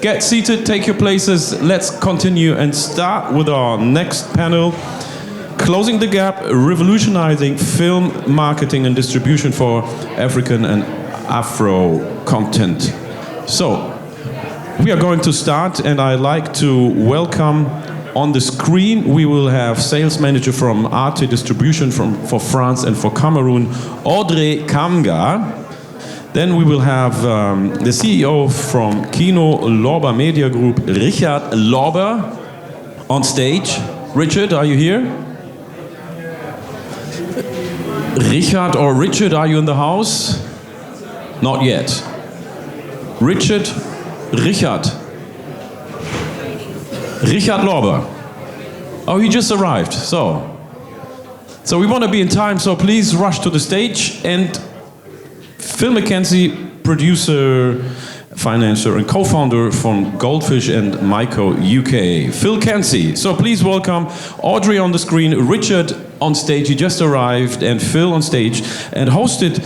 get seated, take your places. Let's continue and start with our next panel. Closing the gap, revolutionizing film marketing and distribution for African and Afro content. So, we are going to start, and I'd like to welcome on the screen, we will have sales manager from ARTE Distribution for France and for Cameroon, Audrey Kamga. Then we will have the CEO from Kino Lorber Media Group, Lorber, on stage. Richard, are you here? Richard or Richard, are you in the house? Not yet. Richard Lorber. Oh, he just arrived. So we want to be in time, so please rush to the stage. And Phil McKenzie, producer, financier, and co-founder from Goldfinch and Myco UK. Phil McKenzie. So please welcome Audrey on the screen, Richard on stage, he just arrived, and Phil on stage. And hosted,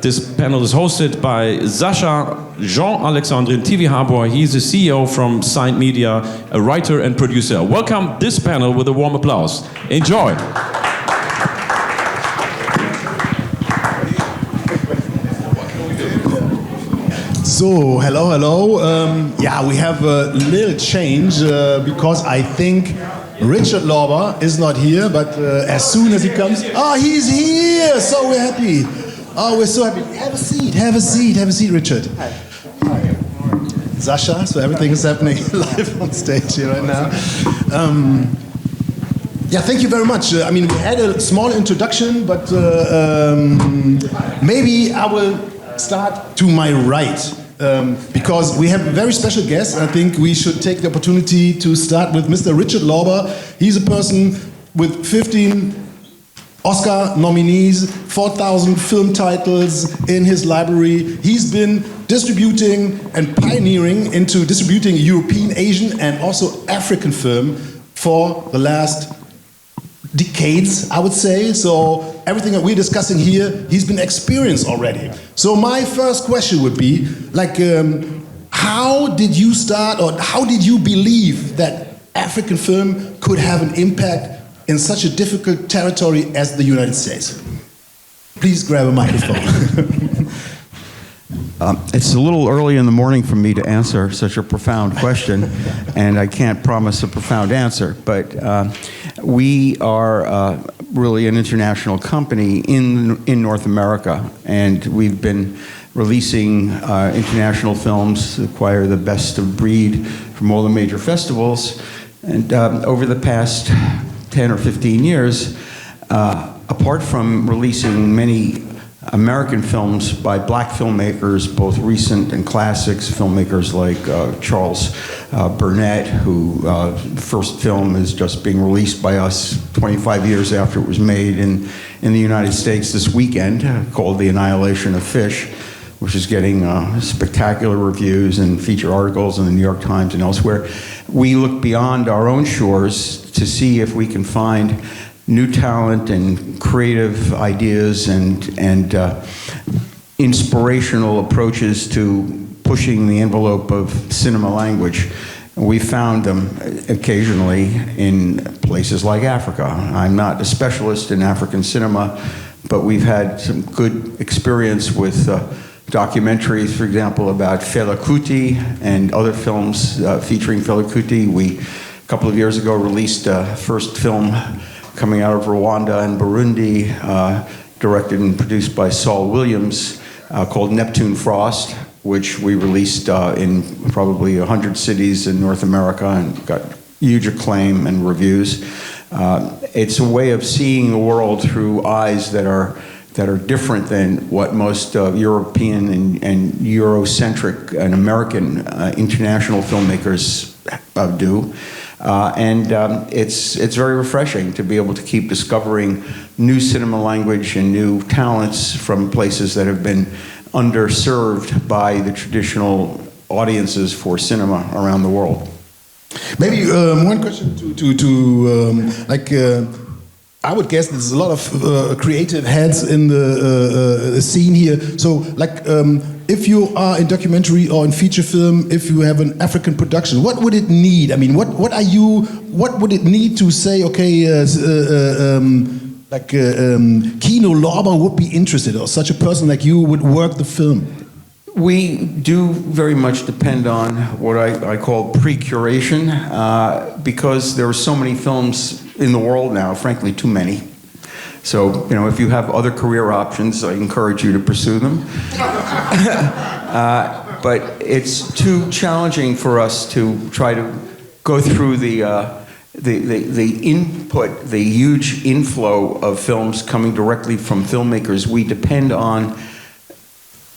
this panel is hosted by Sacha, Jean-Alexandre Ntivyihabwa. He's the CEO from Signed Media, a writer and producer. Welcome this panel with a warm applause. Enjoy. So, hello. Yeah, we have a little change because I think Richard Lorber is not here, but as soon as he comes... Oh, he's here! So we're happy. Oh, we're so happy. Have a seat, Richard. Hi. Sacha, so everything is happening live on stage here right now. Yeah, thank you very much. I mean, we had a small introduction, but maybe I will start to my right. Because we have a very special guest. I think we should take the opportunity to start with Mr. Richard Lorber. He's a person with 15 Oscar nominees, 4,000 film titles in his library. He's been distributing and pioneering into distributing European, Asian, and also African film for the last decades, I would say. So everything that we're discussing here, he's been experienced already. So my first question would be, like, how did you start, or how did you believe that African film could have an impact in such a difficult territory as the United States? Please grab a microphone. It's a little early in the morning for me to answer such a profound question, and I can't promise a profound answer, but we are really an international company in North America, and we've been releasing international films, acquire the best of breed from all the major festivals, and over the past 10 or 15 years, apart from releasing many American films by black filmmakers, both recent and classics, filmmakers like Charles Burnett, who first film is just being released by us 25 years after it was made in the United States this weekend, called The Annihilation of Fish, which is getting spectacular reviews and feature articles in the New York Times and elsewhere. We look beyond our own shores to see if we can find new talent and creative ideas and inspirational approaches to pushing the envelope of cinema language. We found them occasionally in places like Africa. I'm not a specialist in African cinema, but we've had some good experience with documentaries, for example, about Fela Kuti and other films featuring Fela Kuti. We, a couple of years ago, released a first film coming out of Rwanda and Burundi, directed and produced by Saul Williams, called Neptune Frost, which we released in probably 100 cities in North America and got huge acclaim and reviews. It's a way of seeing the world through eyes that are different than what most European and Eurocentric and American international filmmakers do. It's very refreshing to be able to keep discovering new cinema language and new talents from places that have been underserved by the traditional audiences for cinema around the world. Maybe one question I would guess there's a lot of creative heads in the scene here. So, if you are in documentary or in feature film, if you have an African production, what would it need? I mean, what would it need to say, okay, Kino Lorber would be interested, or such a person like you would work the film? We do very much depend on what I call pre-curation, because there are so many films in the world now, frankly, too many. So, you know, if you have other career options, I encourage you to pursue them. But it's too challenging for us to try to go through the input, the huge inflow of films coming directly from filmmakers. We depend on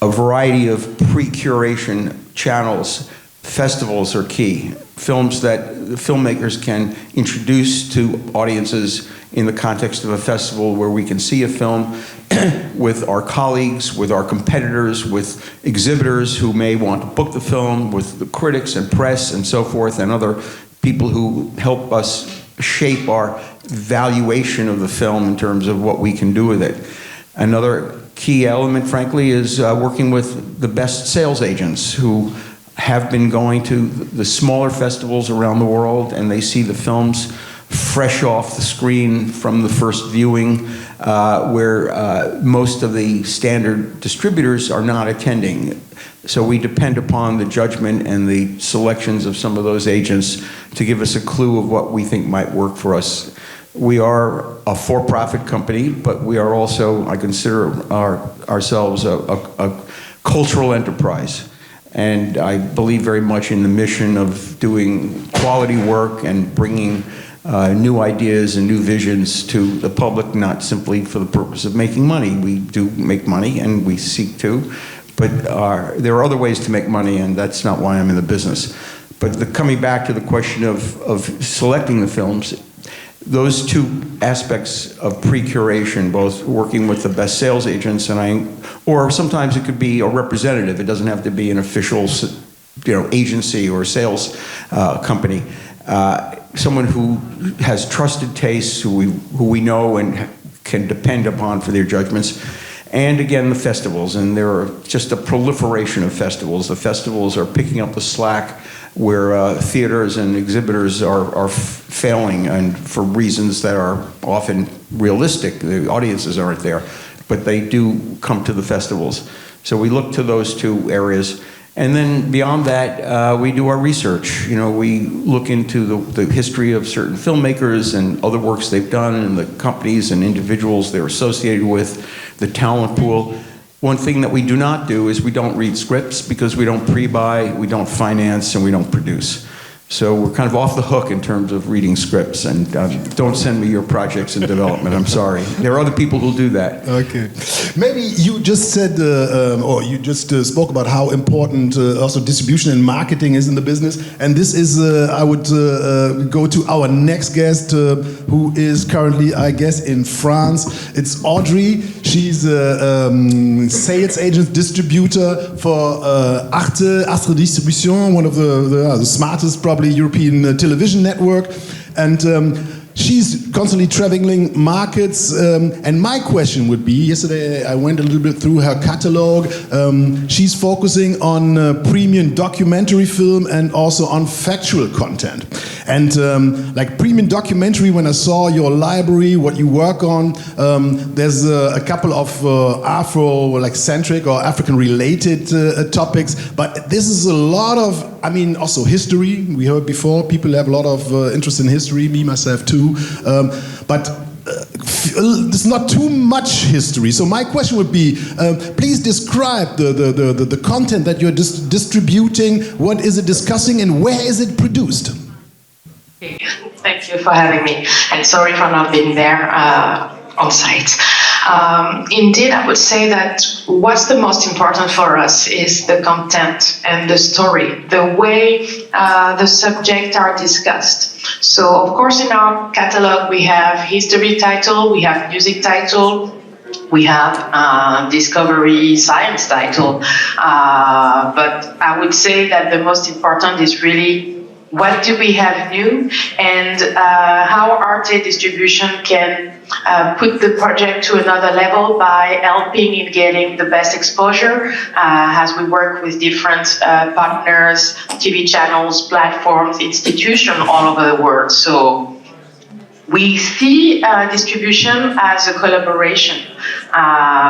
a variety of pre-curation channels. Festivals are key. Films that the filmmakers can introduce to audiences in the context of a festival, where we can see a film with our colleagues, with our competitors, with exhibitors who may want to book the film, with the critics and press and so forth, and other people who help us shape our valuation of the film in terms of what we can do with it. Another key element, frankly, is working with the best sales agents who have been going to the smaller festivals around the world, and they see the films fresh off the screen from the first viewing, where most of the standard distributors are not attending. So we depend upon the judgment and the selections of some of those agents to give us a clue of what we think might work for us. We are a for-profit company, but we are also, I consider ourselves a cultural enterprise. And I believe very much in the mission of doing quality work and bringing new ideas and new visions to the public, not simply for the purpose of making money. We do make money, and we seek to, but there are other ways to make money, and that's not why I'm in the business. But coming back to the question of selecting the films, those two aspects of pre-curation, both working with the best sales agents or sometimes it could be a representative. It doesn't have to be an official, agency or sales company. Someone who has trusted tastes, who we know and can depend upon for their judgments. And again, the festivals, and there are just a proliferation of festivals. The festivals are picking up the slack where theaters and exhibitors are failing, and for reasons that are often realistic. The audiences aren't there, but they do come to the festivals. So we look to those two areas. And then beyond that, we do our research. We look into the history of certain filmmakers and other works they've done, and the companies and individuals they're associated with, the talent pool. One thing that we do not do is we don't read scripts, because we don't pre-buy, we don't finance, and we don't produce. So we're kind of off the hook in terms of reading scripts, and don't send me your projects in development, I'm sorry. There are other people who do that. Okay. Maybe you just said, or you just spoke about how important also distribution and marketing is in the business, and this is, I would go to our next guest, who is currently, I guess, in France. It's Audrey. She's a sales agent, distributor for ARTE Distribution, one of the smartest, probably European television network, and she's constantly traveling markets. And my question would be, yesterday I went a little bit through her catalog. She's focusing on premium documentary film and also on factual content. And like premium documentary, when I saw your library, what you work on, there's a couple of Afro-centric or African-related topics, but this is a lot of, also history. We heard before, people have a lot of interest in history, me, myself too, but there's not too much history. So my question would be, please describe the content that you're distributing. What is it discussing, and where is it produced? Thank you for having me, and sorry for not being there on site. Indeed, I would say that what's the most important for us is the content and the story, the way the subjects are discussed. So, of course, in our catalog, we have history title, we have music title, we have discovery science title. But I would say that the most important is really what do we have new, and how ARTE distribution can put the project to another level by helping in getting the best exposure as we work with different partners, TV channels, platforms, institutions all over the world. So we see distribution as a collaboration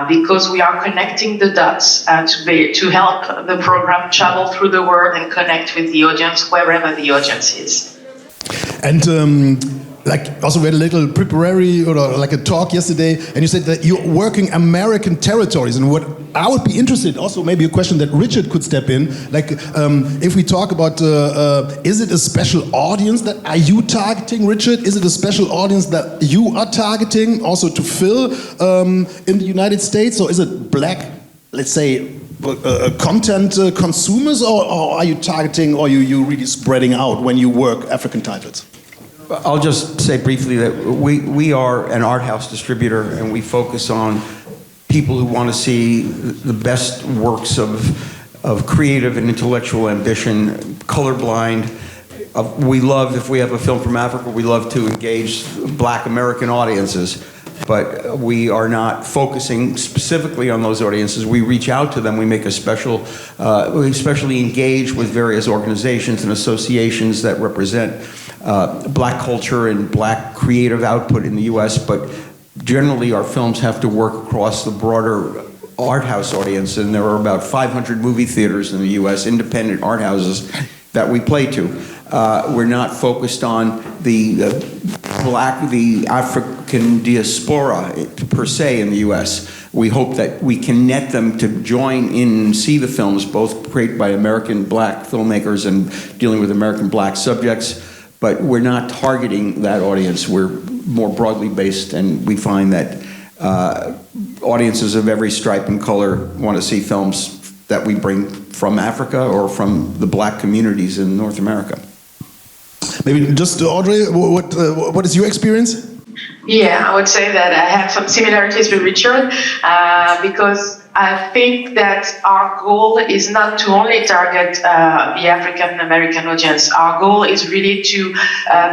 because we are connecting the dots to help the program travel through the world and connect with the audience wherever the audience is. And like also we had a little preparatory or like a talk yesterday, and you said that you're working American territories. And what I would be interested, also maybe a question that Richard could step in, like if we talk about, is it a special audience that are you targeting, Richard? Is it a special audience that you are targeting also to fill in the United States? Or is it black, let's say, content consumers, or are you targeting, or you really spreading out when you work African titles? I'll just say briefly that we are an art house distributor, and we focus on people who want to see the best works of creative and intellectual ambition, colorblind. We love, if we have a film from Africa, we love to engage Black American audiences, but we are not focusing specifically on those audiences. We reach out to them. We make a special, we especially engage with various organizations and associations that represent Black culture and Black creative output in the US, but generally our films have to work across the broader art house audience, and there are about 500 movie theaters in the US, independent art houses, that we play to. We're not focused on the African diaspora per se in the US. We hope that we can net them to join in and see the films, both created by American Black filmmakers and dealing with American Black subjects, but we're not targeting that audience. We're more broadly based, and we find that audiences of every stripe and color want to see films that we bring from Africa or from the Black communities in North America. Maybe just Audrey, what is your experience? Yeah, I would say that I have some similarities with Richard because I think that our goal is not to only target the African American audience. Our goal is really to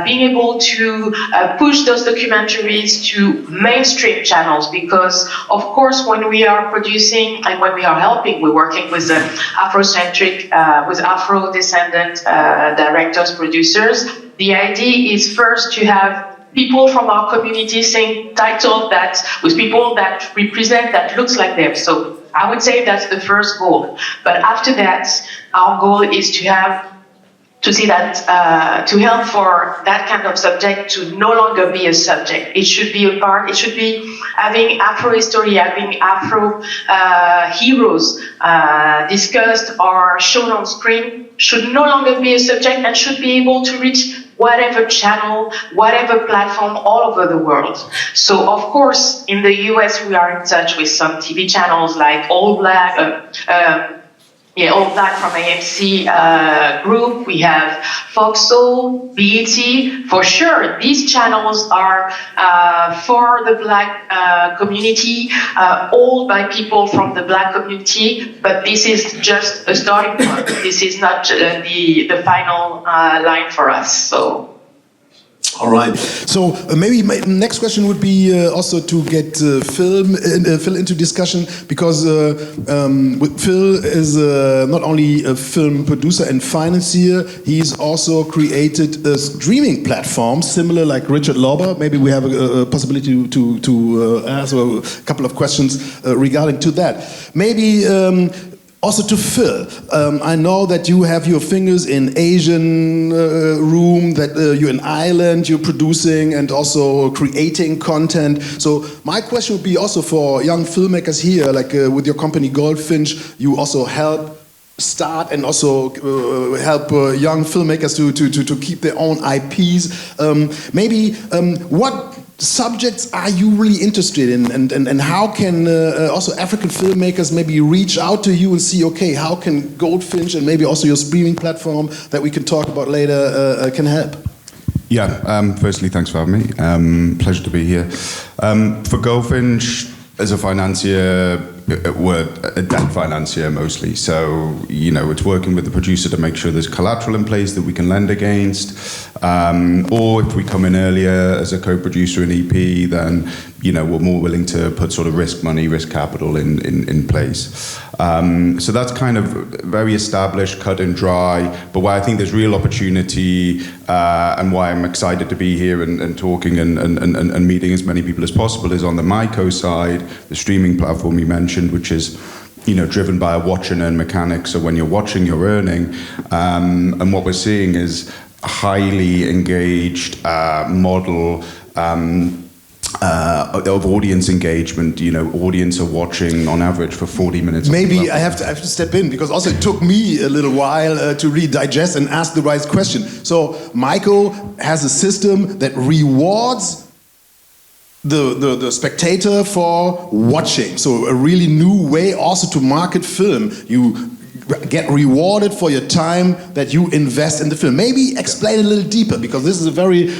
being able to push those documentaries to mainstream channels, because of course when we are producing and when we are helping, we're working with Afrocentric, with Afro-descendant directors, producers. The idea is first to have people from our community saying title that with people that represent, that looks like them. So I would say that's the first goal. But after that, our goal is to see that, to help for that kind of subject to no longer be a subject. It should be a part, it should be having Afro history, having Afro heroes discussed or shown on screen, should no longer be a subject and should be able to reach whatever channel, whatever platform all over the world. So of course, in the US, we are in touch with some TV channels like All Black, All Black from AMC Group. We have Fox Soul, BET. For sure, these channels are for the Black community, owned by people from the Black community, but this is just a starting point. This is not the final line for us. So. All right. So maybe my next question would be also to get Phil into discussion, because Phil is not only a film producer and financier, he's also created a streaming platform similar like Richard Lorber. Maybe we have a possibility to ask a couple of questions regarding to that. Maybe also to Phil, I know that you have your fingers in Asian room, that you're in Ireland, you're producing and also creating content. So my question would be also for young filmmakers here, like with your company Goldfinch, you also help start and also help young filmmakers to keep their own IPs. Maybe what subjects are you really interested in, and how can also African filmmakers maybe reach out to you and see, okay, how can Goldfinch and maybe also your streaming platform that we can talk about later can help? Yeah, firstly, thanks for having me. Pleasure to be here. For Goldfinch, as a financier, we're a debt financier mostly. So, it's working with the producer to make sure there's collateral in place that we can lend against. Or if we come in earlier as a co-producer in EP, then, we're more willing to put sort of risk money, risk capital in place. So that's kind of very established, cut and dry, but where I think there's real opportunity and why I'm excited to be here and talking and meeting as many people as possible is on the Myco side, the streaming platform you mentioned, which is driven by a watch and earn mechanic. So when you're watching, you're earning. And what we're seeing is a highly engaged model of audience engagement. Audience are watching on average for 40 minutes. Maybe I have to step in, because also it took me a little while to really digest and ask the right question. So Myco has a system that rewards the spectator for watching. So a really new way also to market film. You get rewarded for your time that you invest in the film. Maybe explain a little deeper, because this is a very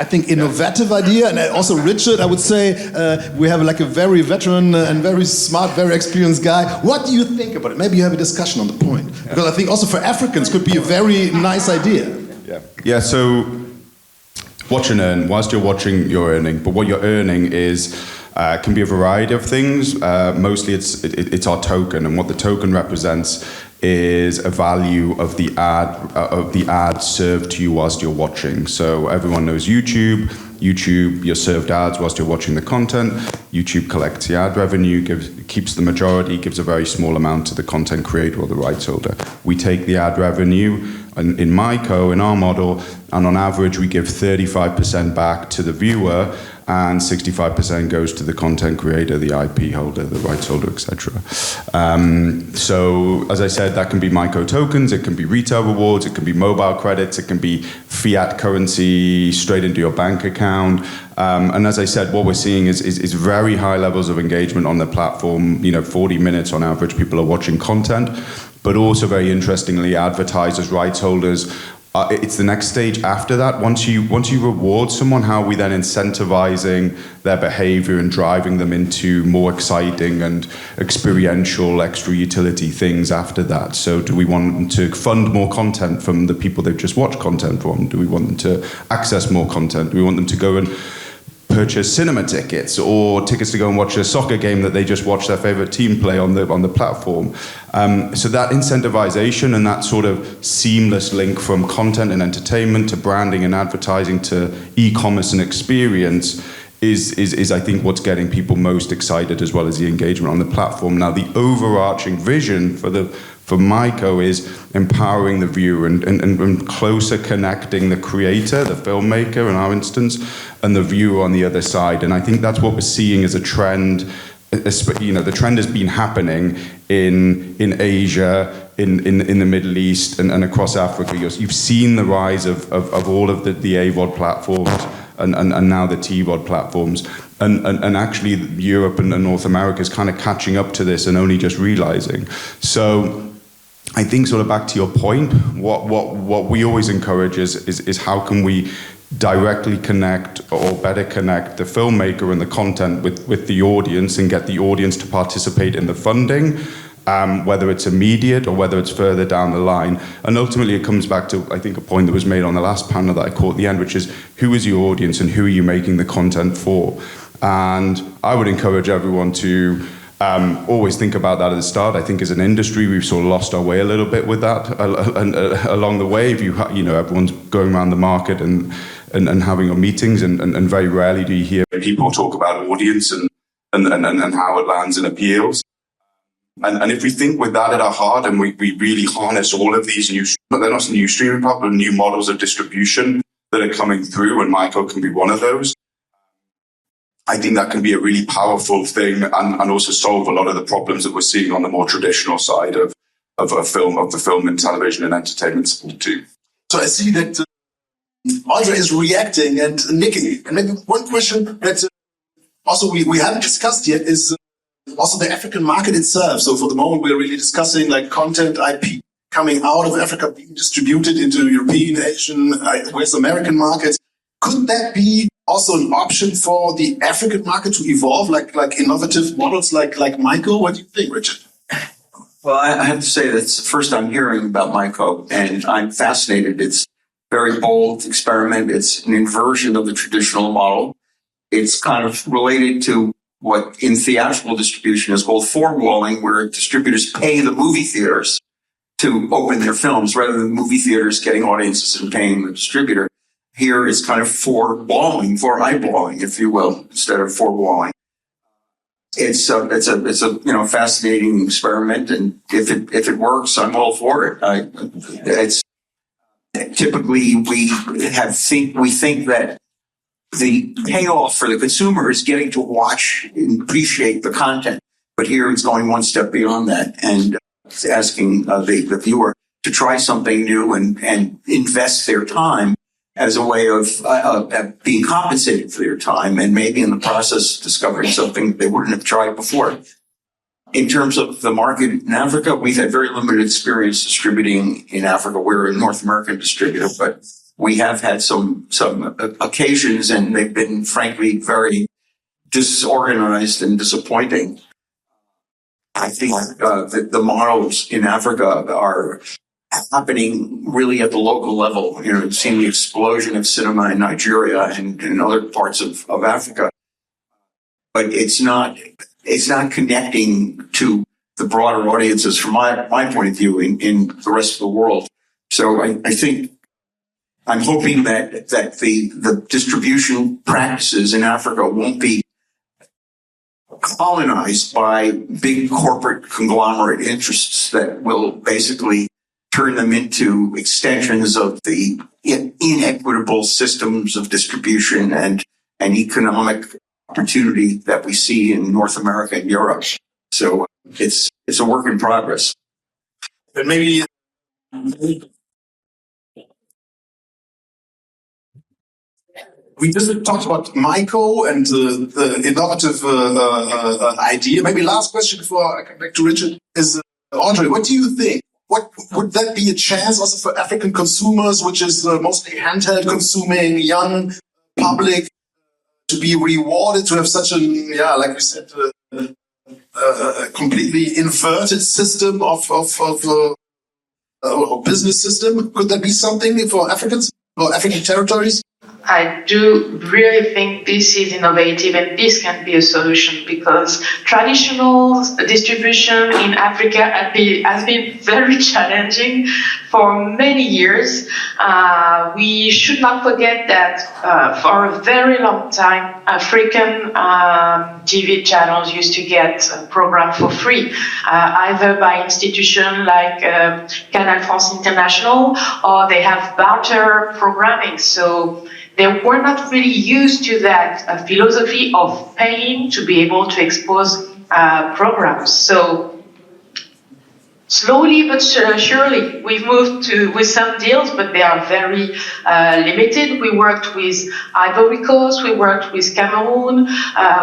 I think innovative idea. And also Richard, I would say we have like a very veteran and very smart, very experienced guy. What do you think about it? Maybe you have a discussion on the point, because I think also for Africans could be a very nice idea. Yeah, so watch and earn. Whilst you're watching, you're earning. But what you're earning is can be a variety of things. Mostly it's our token, and what the token represents is a value of the ad served to you whilst you're watching. So everyone knows YouTube, you're served ads whilst you're watching the content. YouTube collects the ad revenue, keeps the majority, gives a very small amount to the content creator or the rights holder. We take the ad revenue in Myco, in our model, and on average we give 35% back to the viewer, and 65% goes to the content creator, the IP holder, the rights holder, etc. So, as I said, that can be Myco tokens, it can be retail rewards, it can be mobile credits, it can be fiat currency straight into your bank account. And as I said, what we're seeing is very high levels of engagement on the platform. 40 minutes on average, people are watching content. But also, very interestingly, advertisers, rights holders, it's the next stage after that. Once you reward someone, how are we then incentivizing their behavior and driving them into more exciting and experiential extra utility things after that? So do we want them to fund more content from the people they've just watched content from? Do we want them to access more content? Do we want them to go and purchase cinema tickets or tickets to go and watch a soccer game that they just watched their favorite team play on the platform? So that incentivization and that sort of seamless link from content and entertainment to branding and advertising to e-commerce and experience is I think what's getting people most excited, as well as the engagement on the platform. Now, the overarching vision for Myco is empowering the viewer and closer connecting the creator, the filmmaker in our instance, and the viewer on the other side. And I think that's what we're seeing as a trend. The trend has been happening in Asia, in the Middle East, and across Africa. You've seen the rise of all of the AVOD platforms and now the TVOD platforms. And actually Europe and North America is kind of catching up to this and only just realizing. So I think, sort of back to your point, what we always encourage is how can we directly connect or better connect the filmmaker and the content with the audience and get the audience to participate in the funding, whether it's immediate or whether it's further down the line. And ultimately it comes back to, I think, a point that was made on the last panel that I caught at the end, which is who is your audience and who are you making the content for? And I would encourage everyone to always think about that at the start. I think as an industry, we've sort of lost our way a little bit with that along the way. If everyone's going around the market and having meetings, and very rarely do you hear people talk about audience and how it lands and appeals. And if we think with that at our heart, and we really harness all of these they're not new streaming platforms, new models of distribution that are coming through, and Myco can be one of those. I think that can be a really powerful thing and also solve a lot of the problems that we're seeing on the more traditional side of the film and television and entertainment support too. So I see that Audrey is reacting and nicking. And maybe one question that also we haven't discussed yet is also the African market itself. So for the moment, we're really discussing like content IP coming out of Africa, being distributed into European, Asian, West American markets. Could that be also an option for the African market to evolve, like innovative models like Myco? What do you think, Richard? Well, I have to say that's the first I'm hearing about Myco, and I'm fascinated. It's a very bold experiment. It's an inversion of the traditional model. It's kind of related to what in theatrical distribution is called forwalling, where distributors pay the movie theaters to open their films rather than movie theaters getting audiences and paying the distributor. Here it's kind of four-eyeballing, if you will, instead of forwalling. It's a fascinating experiment, and if it works, I'm all for it. It's typically we think that the payoff for the consumer is getting to watch and appreciate the content, but here it's going one step beyond that and it's asking the viewer to try something new and invest their time as a way of being compensated for their time and maybe in the process discovering something they wouldn't have tried before. In terms of the market in Africa, we've had very limited experience distributing in Africa. We're a North American distributor, but we have had some occasions and they've been frankly very disorganized and disappointing. I think that the models in Africa are happening really at the local level. You know, we've seen the explosion of cinema in Nigeria and in other parts of Africa, but it's not connecting to the broader audiences from my point of view in the rest of the world. So I think I'm hoping that the distribution practices in Africa won't be colonized by big corporate conglomerate interests that will basically turn them into extensions of the inequitable systems of distribution and economic opportunity that we see in North America and Europe. So it's a work in progress. But maybe we just talked about Myco and the innovative idea. Maybe last question before I come back to Richard is, Audrey, what do you think? What would that be a chance also for African consumers, which is mostly handheld consuming young public, to be rewarded to have such like you said, a completely inverted system of business system? Could that be something for Africans or African territories? I do really think this is innovative and this can be a solution because traditional distribution in Africa has been very challenging for many years. We should not forget that for a very long time, African TV channels used to get a program for free, either by institutions like Canal France International, or they have barter programming. So they were not really used to that philosophy of paying to be able to expose programs. So slowly but surely, we've moved with some deals, but they are very limited. We worked with Ivory Coast, we worked with Cameroon,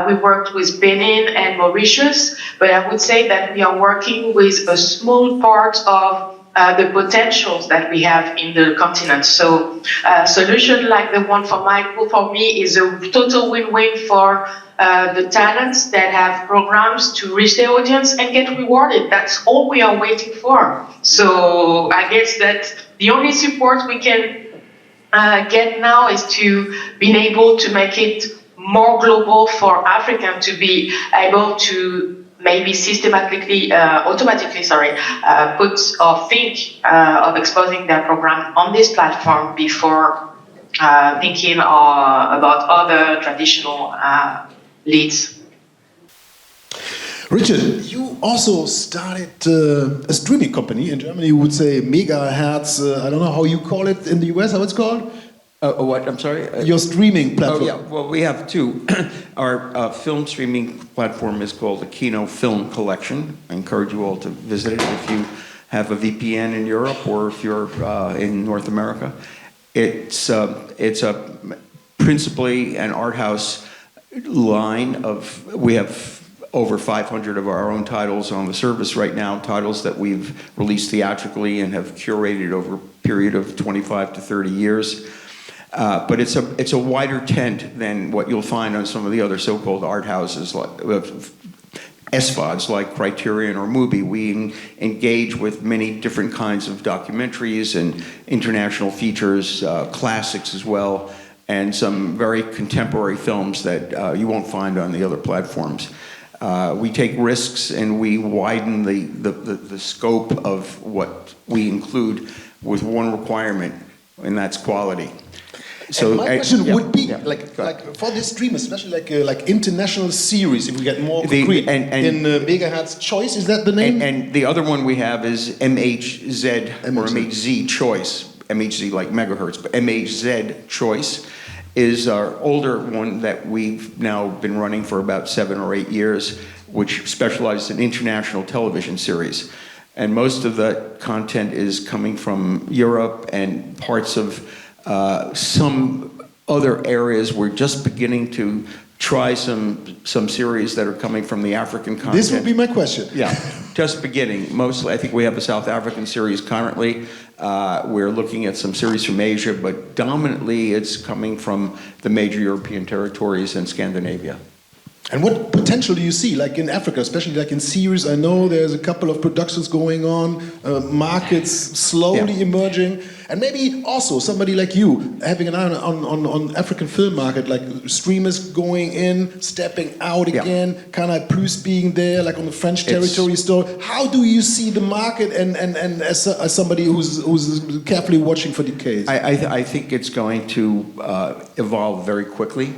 we worked with Benin and Mauritius, but I would say that we are working with a small part of the potentials that we have in the continent. So a solution like the one for Myco, for me, is a total win-win for the talents that have programs to reach their audience and get rewarded. That's all we are waiting for. So I guess that the only support we can get now is to be able to make it more global for Africans to be able to maybe automatically put or think of exposing their program on this platform before thinking about other traditional leads. Richard, you also started a streaming company. In Germany, you would say Megahertz. I don't know how you call it in the US, how it's called? What? I'm sorry? Your streaming platform. Oh, yeah. Well, we have two. Our film streaming platform is called the Kino Film Collection. I encourage you all to visit it if you have a VPN in Europe or if you're in North America. It's principally an art house line of, we have over 500 of our own titles on the service right now, titles that we've released theatrically and have curated over a period of 25 to 30 years. But it's a wider tent than what you'll find on some of the other so-called art houses, like SVODs, like Criterion or Mubi. We engage with many different kinds of documentaries and international features, classics as well, and some very contemporary films that you won't find on the other platforms. We take risks and we widen the scope of what we include with one requirement, and that's quality. So and my question would be, yeah, like for this stream, especially like international series, if we get more concrete, in Megahertz Choice, is that the name? And the other one we have is MHZ or MHZ Choice. MHZ like megahertz, but MHZ Choice is our older one that we've now been running for about 7 or 8 years, which specializes in international television series. And most of the content is coming from Europe and parts of some other areas. We're just beginning to try some series that are coming from the African continent. This would be my question. Yeah, just beginning. Mostly, I think we have a South African series currently. We're looking at some series from Asia, but dominantly it's coming from the major European territories and Scandinavia. And what potential do you see, like in Africa, especially like in series? I know there's a couple of productions going on, markets slowly emerging, and maybe also somebody like you having an eye on African film market, like streamers going in, stepping out again, Canal Plus being there, like on the French territory store. How do you see the market, and as somebody who's carefully watching for decades? I think it's going to evolve very quickly.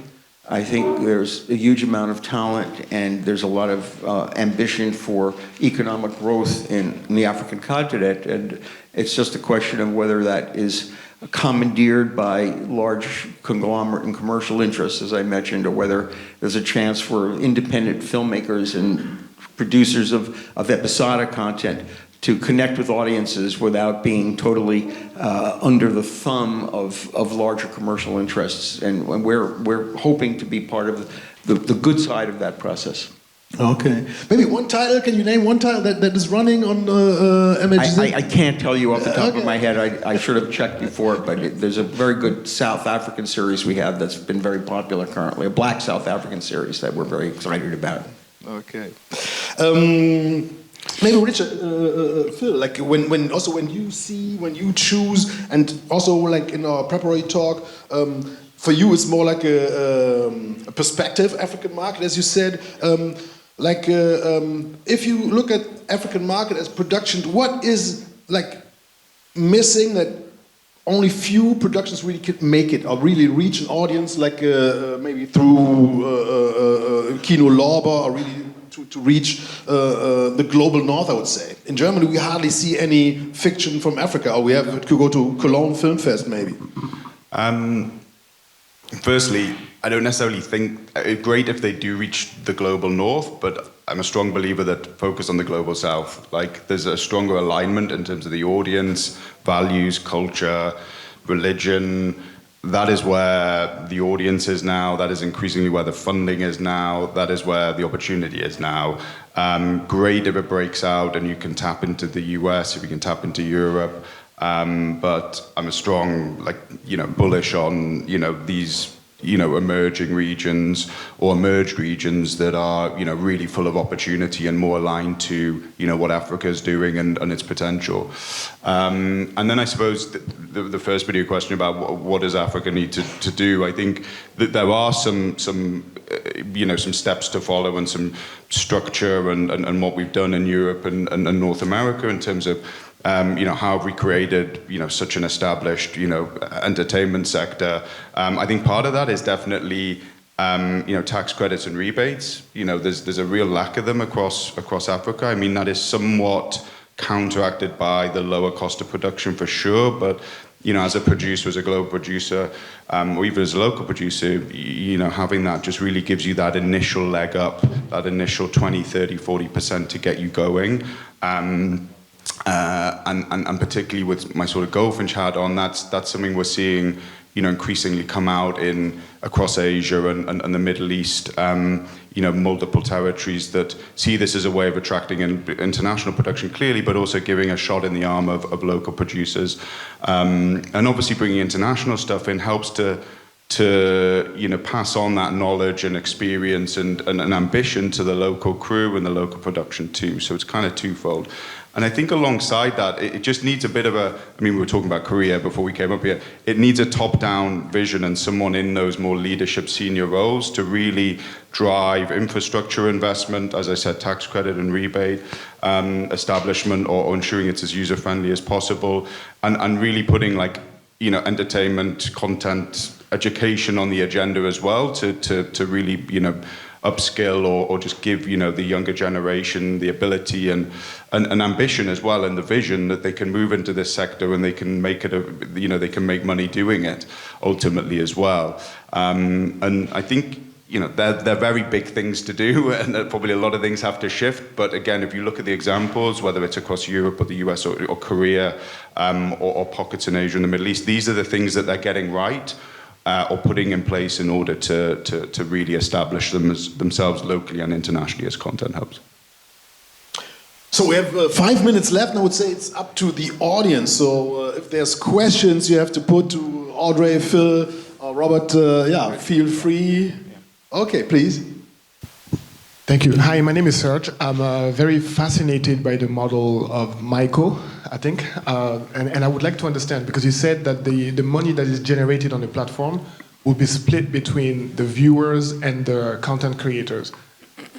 I think there's a huge amount of talent and there's a lot of ambition for economic growth in the African continent, and it's just a question of whether that is commandeered by large conglomerate and commercial interests, as I mentioned, or whether there's a chance for independent filmmakers and producers of episodic content to connect with audiences without being totally under the thumb of larger commercial interests. And we're hoping to be part of the good side of that process. Okay. Maybe one title, can you name one title that is running on MHZ? I can't tell you off the top of my head. I should have checked before, but there's a very good South African series we have that's been very popular currently, a black South African series that we're very excited about. Okay. Maybe Richard, Phil, like when you choose, and also like in our preparatory talk, for you it's more like a perspective African market, as you said. If you look at African market as production, what is like missing that only few productions really could make it or really reach an audience, like maybe through Kino Lorber, or really to reach the global north, I would say. In Germany, we hardly see any fiction from Africa, or we have to go to Cologne Film Fest, maybe. Firstly, I don't necessarily think it's great if they do reach the global north, but I'm a strong believer that focus on the global south. Like, there's a stronger alignment in terms of the audience, values, culture, religion. That is where the audience is now. That is increasingly where the funding is now. That is where the opportunity is now. Great if it breaks out and you can tap into the US, if you can tap into Europe. But I'm a strong, bullish on, these, emerging regions or emerged regions that are, really full of opportunity and more aligned to, what Africa is doing and its potential. And then I suppose the first bit of your question about what does Africa need to do, I think that there are some steps to follow and some structure and what we've done in Europe and North America in terms of how have we created, such an established, entertainment sector. I think part of that is definitely, tax credits and rebates. There's a real lack of them across Africa. I mean, that is somewhat counteracted by the lower cost of production for sure, but as a producer, as a global producer, or even as a local producer, having that just really gives you that initial leg up, that initial 20, 30, 40% to get you going. And particularly with my sort of Goldfinch hat on, that's something we're seeing, increasingly come out across Asia and the Middle East, multiple territories that see this as a way of attracting international production clearly, but also giving a shot in the arm of local producers. And obviously bringing international stuff in helps to pass on that knowledge and experience and ambition to the local crew and the local production too. So it's kind of twofold. And I think alongside that, it just needs a bit of we were talking about Korea before we came up here. It needs a top-down vision and someone in those more leadership senior roles to really drive infrastructure investment, as I said, tax credit and rebate, establishment or ensuring it's as user-friendly as possible, and really putting entertainment, content, education on the agenda as well to really, upskill or just give, the younger generation the ability and ambition as well, and the vision that they can move into this sector and they can make it, they can make money doing it ultimately as well. And I think, they're very big things to do, and probably a lot of things have to shift. But again, if you look at the examples, whether it's across Europe or the US or Korea, or pockets in Asia and the Middle East, these are the things that they're getting right, or putting in place in order to really establish themselves locally and internationally as content hubs. So we have 5 minutes left, and I would say it's up to the audience. So if there's questions you have to put to Audrey, Phil, or Robert, feel free. Okay, please. Thank you. Hi, my name is Serge. I'm very fascinated by the model of Myco, I think. And I would like to understand, because you said that the money that is generated on the platform will be split between the viewers and the content creators.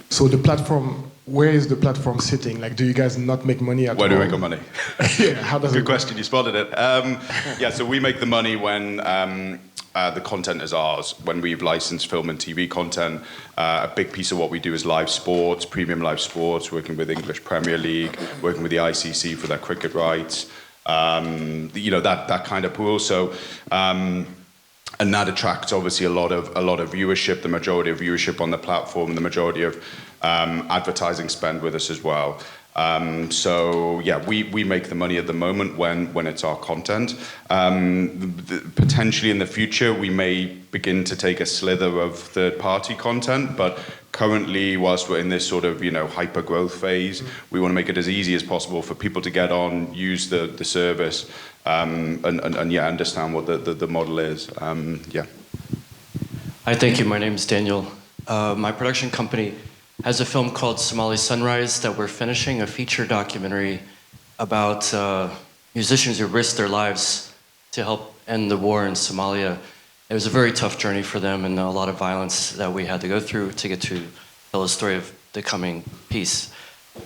So the platform, where is the platform sitting? Do you guys not make money at all? Where do we make our money? Yeah, how does Good question, you spotted it. So we make the money when the content is ours. When we've licensed film and TV content, a big piece of what we do is live sports, premium live sports, working with English Premier League, working with the ICC for their cricket rights, that kind of pool. So, and that attracts obviously a lot of viewership, the majority of viewership on the platform, the majority of advertising spend with us as well. We make the money at the moment when it's our content. Potentially in the future, we may begin to take a slither of third-party content, but currently, whilst we're in this sort of hyper growth phase, we want to make it as easy as possible for people to get on, use the service, and understand what the model is. Hi, thank you. My name is Daniel. My production company has a film called Somali Sunrise that we're finishing, a feature documentary about musicians who risked their lives to help end the war in Somalia. It was a very tough journey for them and a lot of violence that we had to go through to get to tell the story of the coming peace.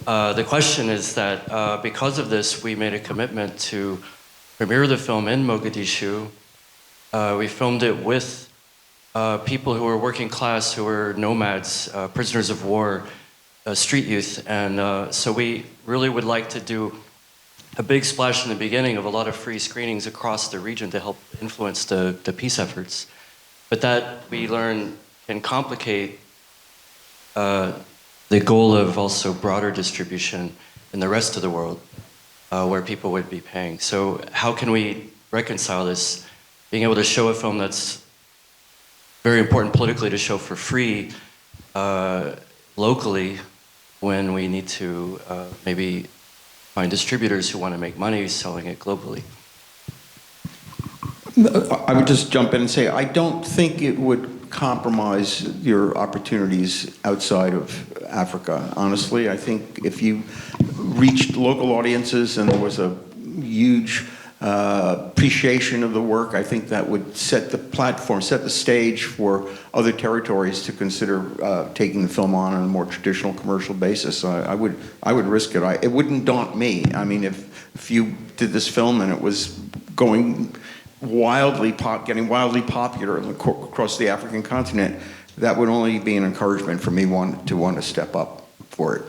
The question is that because of this, we made a commitment to premiere the film in Mogadishu. We filmed it with people who were working class, who were nomads, prisoners of war, street youth. And so we really would like to do a big splash in the beginning of a lot of free screenings across the region to help influence the peace efforts. But that, we learn, can complicate the goal of also broader distribution in the rest of the world, where people would be paying. So how can we reconcile this, being able to show a film that's very important politically to show for free locally, when we need to maybe find distributors who want to make money selling it globally? I would just jump in and say, I don't think it would compromise your opportunities outside of Africa, honestly. I think if you reached local audiences and there was a huge appreciation of the work, I think that would set the platform, set the stage for other territories to consider taking the film on a more traditional commercial basis. I would risk it. It wouldn't daunt me. I mean, if you did this film and it was going getting wildly popular across the African continent, that would only be an encouragement for me to want to step up for it.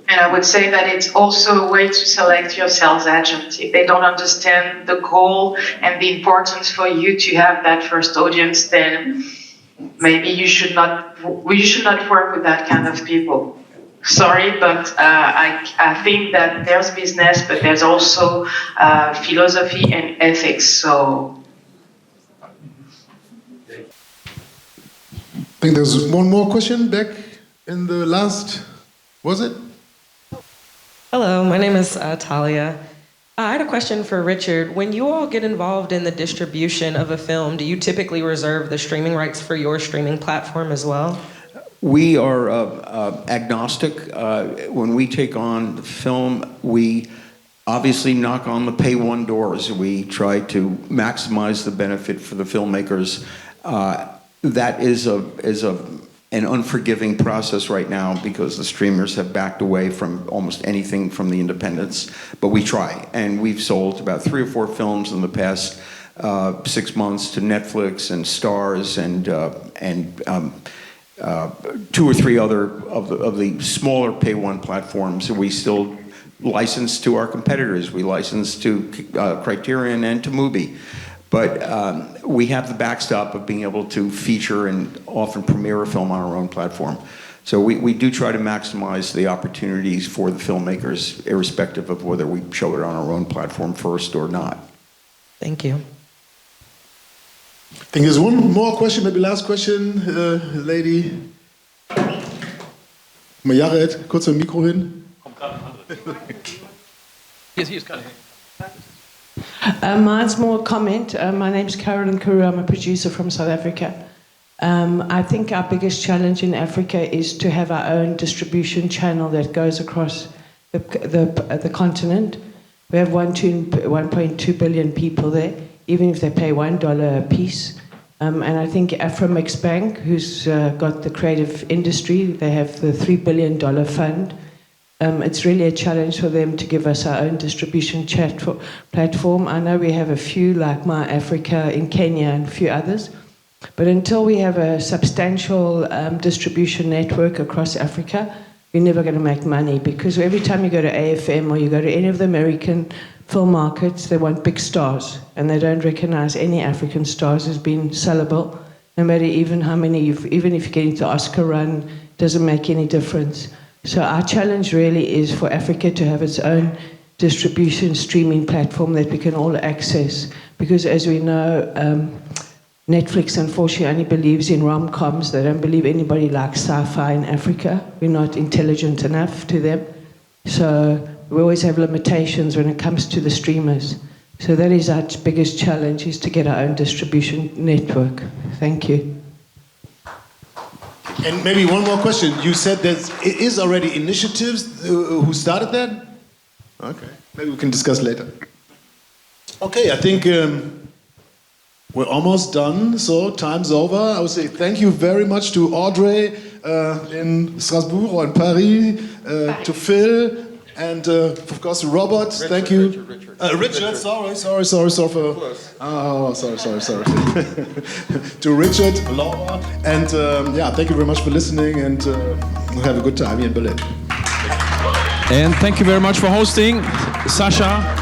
And I would say that it's also a way to select your sales agent. If they don't understand the goal and the importance for you to have that first audience, then maybe we should not work with that kind of people. Sorry, but I think that there's business, but there's also philosophy and ethics. So I think there's one more question back in the last, was it? Hello, my name is Talia. I had a question for Richard. When you all get involved in the distribution of a film, do you typically reserve the streaming rights for your streaming platform as well? We are agnostic. When we take on the film, we obviously knock on the pay one doors. We try to maximize the benefit for the filmmakers. That is an unforgiving process right now because the streamers have backed away from almost anything from the independents. But we try, and we've sold about 3 or 4 films in the past 6 months to Netflix and Stars and 2 or 3 other of the smaller pay one platforms. We still license to our competitors. We license to Criterion and to Mubi. But we have the backstop of being able to feature and often premiere a film on our own platform. So we do try to maximize the opportunities for the filmmakers, irrespective of whether we show it on our own platform first or not. Thank you. I think there's one more question, maybe last question, lady. Majaret, kurz ein Mikro hin. Hier ist gerade. Mine's more a comment. My name's Carolyn Kuru. I'm a producer from South Africa. I think our biggest challenge in Africa is to have our own distribution channel that goes across the continent. We have 1.2 billion people there, even if they pay $1 a piece. And I think Afro-Mix Bank, who's got the creative industry, they have the $3 billion fund. It's really a challenge for them to give us our own distribution platform. I know we have a few like My Africa in Kenya and a few others, but until we have a substantial distribution network across Africa, we're never going to make money, because every time you go to AFM or you go to any of the American film markets, they want big stars, and they don't recognize any African stars as being sellable, no matter even how many, even if you get into Oscar run, doesn't make any difference. So our challenge really is for Africa to have its own distribution streaming platform that we can all access. Because as we know, Netflix unfortunately only believes in rom-coms. They don't believe anybody likes sci-fi in Africa. We're not intelligent enough to them. So we always have limitations when it comes to the streamers. So that is our biggest challenge, is to get our own distribution network. Thank you. And maybe one more question. You said there is already initiatives. Who started that? Okay, maybe we can discuss later. Okay, I think we're almost done, so time's over. I would say thank you very much to Audrey in Strasbourg or in Paris, to Phil, and of course to Robert. Thank you. Richard, sorry. Oh, sorry. To Richard, Laura, and yeah, thank you very much for listening, and we'll have a good time here in Berlin. And thank you very much for hosting, Sacha.